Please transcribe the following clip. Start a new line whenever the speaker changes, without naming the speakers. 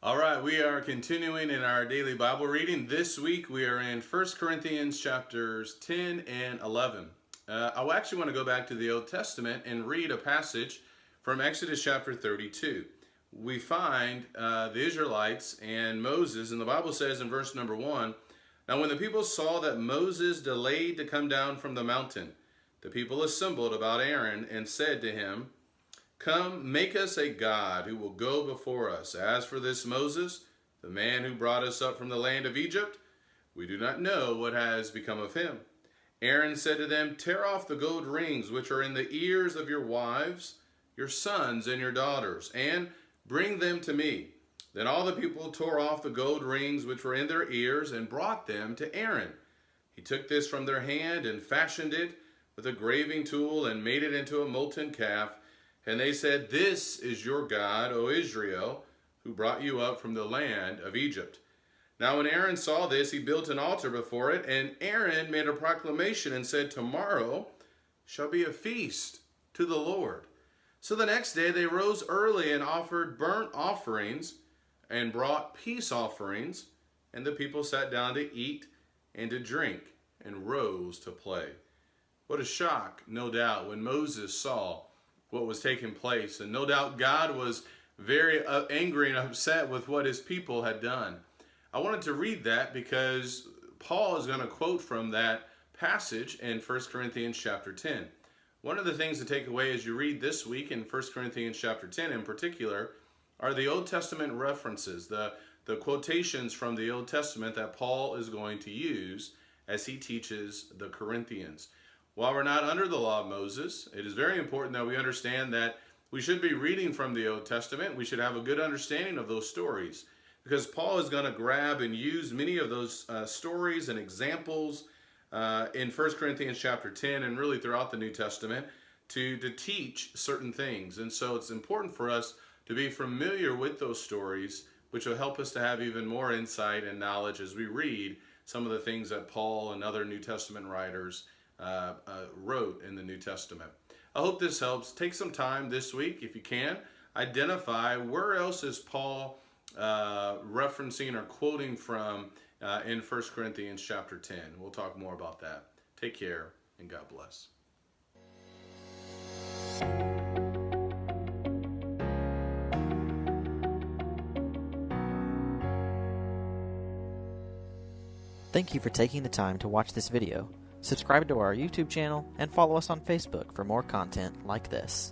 All right, we are continuing in our daily Bible reading. This week we are in 1 Corinthians chapters 10 and 11. I actually want to go back to the Old Testament and read a passage from Exodus chapter 32. We find the Israelites and Moses, and the Bible says in verse number 1, "Now when the people saw that Moses delayed to come down from the mountain, the people assembled about Aaron and said to him, 'Come, make us a god who will go before us. As for this Moses, the man who brought us up from the land of Egypt, we do not know what has become of him.' Aaron said to them, 'Tear off the gold rings which are in the ears of your wives, your sons, and your daughters, and bring them to me.' Then all the people tore off the gold rings which were in their ears and brought them to Aaron. He took this from their hand and fashioned it with a graving tool and made it into a molten calf. And they said, 'This is your God, O Israel, who brought you up from the land of Egypt.' Now when Aaron saw this, he built an altar before it, and Aaron made a proclamation and said, 'Tomorrow shall be a feast to the Lord.' So the next day they rose early and offered burnt offerings and brought peace offerings, and the people sat down to eat and to drink and rose to play." What a shock, no doubt, when Moses saw what was taking place. And no doubt God was very angry and upset with what his people had done. I wanted to read that because Paul is going to quote from that passage in 1 Corinthians chapter 10. One of the things to take away as you read this week in 1 Corinthians chapter 10 in particular are the Old Testament references, the quotations from the Old Testament that Paul is going to use as he teaches the Corinthians. While we're not under the law of Moses, it is very important that we understand that we should be reading from the Old Testament. We should have a good understanding of those stories, because Paul is going to grab and use many of those stories and examples in 1 Corinthians chapter 10 and really throughout the New Testament to teach certain things. And so it's important for us to be familiar with those stories, which will help us to have even more insight and knowledge as we read some of the things that Paul and other New Testament writers wrote in the New Testament. I hope this helps. Take some time this week, if you can, identify where else is Paul referencing or quoting from in 1 Corinthians chapter 10. We'll talk more about that. Take care, and God bless.
Thank you for taking the time to watch this video. Subscribe to our YouTube channel and follow us on Facebook for more content like this.